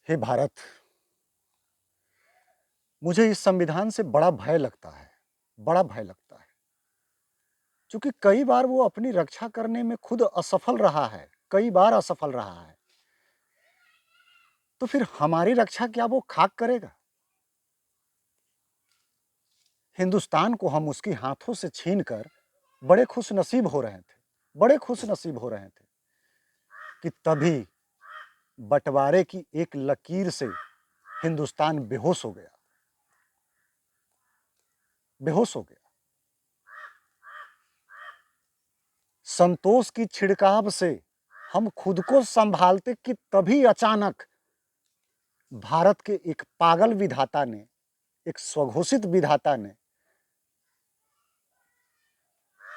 हे भारत, मुझे इस संविधान से बड़ा भय लगता है, बड़ा भय लगता है। क्योंकि कई बार वो अपनी रक्षा करने में खुद असफल रहा है, कई बार असफल रहा है। तो फिर हमारी रक्षा क्या वो खाक करेगा? हिंदुस्तान को हम उसके हाथों से छीनकर बड़े खुशनसीब हो रहे थे, बड़े खुशनसीब हो रहे थे कि तभी बँटवारे की एक लकीर से हिंदुस्तान बेहोश हो गया, बेहोश हो गया। संतोष की छिड़काव से हम खुद को संभालते कि तभी अचानक भारत के एक पागल विधाता ने, एक स्वघोषित विधाता ने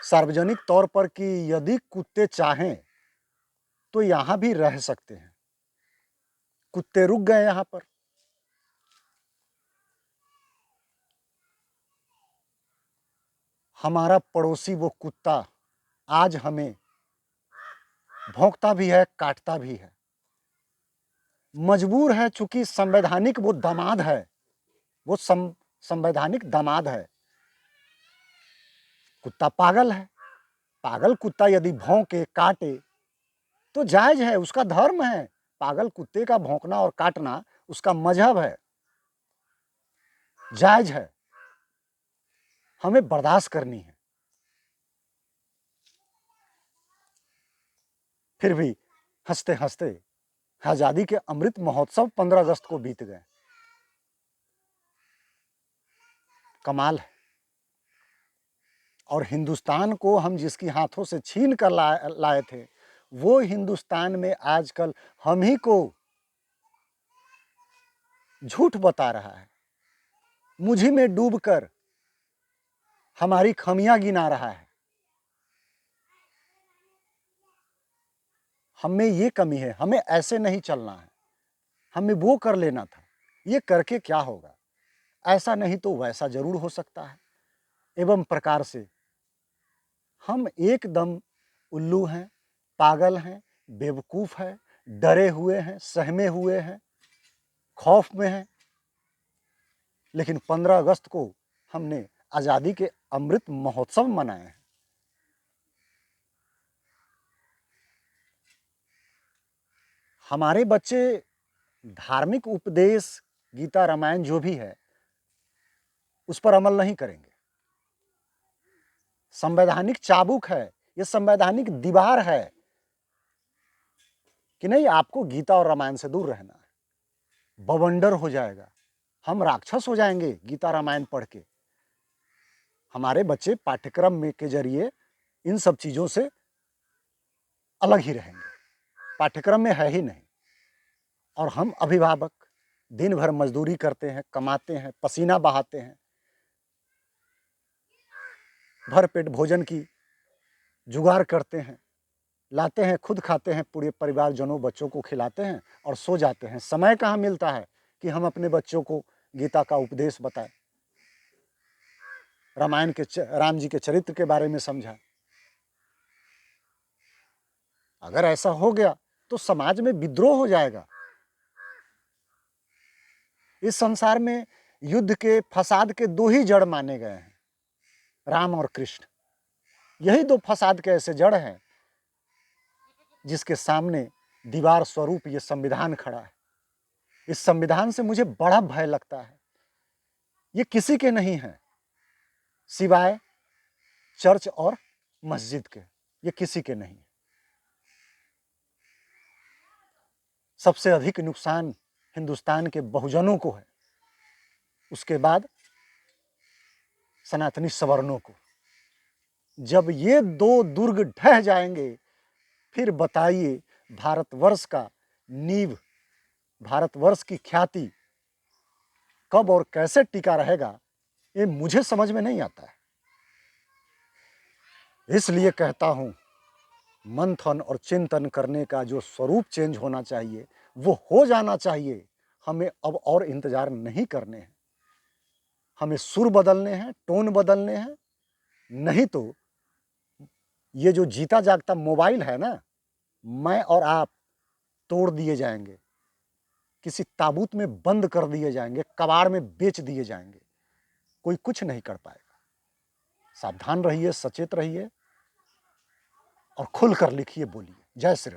सार्वजनिक तौर पर कि यदि कुत्ते चाहें तो यहां भी रह सकते हैं। कुत्ते रुक गए यहां पर। हमारा पड़ोसी वो कुत्ता आज हमें भौंकता भी है, काटता भी है। मजबूर है, चूंकि संवैधानिक वो दामाद है, वो संवैधानिक दामाद है। कुत्ता पागल है। पागल कुत्ता यदि भौंके, काटे तो जायज है, उसका धर्म है। पागल कुत्ते का भौंकना और काटना उसका मजहब है, जायज है। हमें बर्दाश्त करनी है। फिर भी हंसते हंसते आजादी के अमृत महोत्सव 15 अगस्त को बीत गए। कमाल है। और हिंदुस्तान को हम जिसकी हाथों से छीन कर लाए थे, वो हिंदुस्तान में आजकल हम ही को झूठ बता रहा है, मुझी में डूबकर हमारी खमियां गिना रहा है। हमें ये कमी है, हमें ऐसे नहीं चलना है, हमें वो कर लेना था। ये करके क्या होगा? ऐसा नहीं तो वैसा जरूर हो सकता है। एवं प्रकार से हम एकदम उल्लू हैं, पागल हैं, बेवकूफ हैं, डरे हुए हैं, सहमे हुए हैं, खौफ में हैं। लेकिन 15 अगस्त को हमने आजादी के अमृत महोत्सव मनाए हैं। हमारे बच्चे धार्मिक उपदेश, गीता रामायण जो भी है, उस पर अमल नहीं करेंगे। संवैधानिक चाबुक है, ये संवैधानिक दीवार है कि नहीं, आपको गीता और रामायण से दूर रहना है। बवंडर हो जाएगा, हम राक्षस हो जाएंगे गीता रामायण पढ़ के। हमारे बच्चे पाठ्यक्रम में के जरिए इन सब चीजों से अलग ही रहेंगे, पाठ्यक्रम में है ही नहीं। और हम अभिभावक दिन भर मजदूरी करते हैं, कमाते हैं, पसीना बहाते हैं, भर पेट भोजन की जुगाड़ करते हैं, लाते हैं, खुद खाते हैं, पूरे परिवारजनों बच्चों को खिलाते हैं और सो जाते हैं। समय कहाँ मिलता है कि हम अपने बच्चों को गीता का उपदेश बताएं, रामायण के राम जी के चरित्र के बारे में समझाएं। अगर ऐसा हो गया तो समाज में विद्रोह हो जाएगा। इस संसार में युद्ध के, फसाद के दो ही जड़ माने गए हैं, राम और कृष्ण। यही दो फसाद के ऐसे जड़ हैं जिसके सामने दीवार स्वरूप ये संविधान खड़ा है। इस संविधान से मुझे बड़ा भय लगता है। ये किसी के नहीं है सिवाय चर्च और मस्जिद के, ये किसी के नहीं। सबसे अधिक नुकसान हिंदुस्तान के बहुजनों को है, उसके बाद सनातनी सवर्णों को। जब ये दो दुर्ग ढह जाएंगे, फिर बताइए भारतवर्ष का नींव, भारतवर्ष की ख्याति कब और कैसे टिका रहेगा, ये मुझे समझ में नहीं आता है। इसलिए कहता हूं, मंथन और चिंतन करने का जो स्वरूप चेंज होना चाहिए वो हो जाना चाहिए। हमें अब और इंतजार नहीं करने हैं, हमें सुर बदलने हैं, टोन बदलने हैं। नहीं तो ये जो जीता जागता मोबाइल है ना, मैं और आप तोड़ दिए जाएंगे। किसी ताबूत में बंद कर दिए जाएंगे, कबाड़ में बेच दिए जाएंगे, कोई कुछ नहीं कर पाएगा। सावधान रहिए, सचेत रहिए और खुलकर लिखिए, बोलिए। जय श्री राम।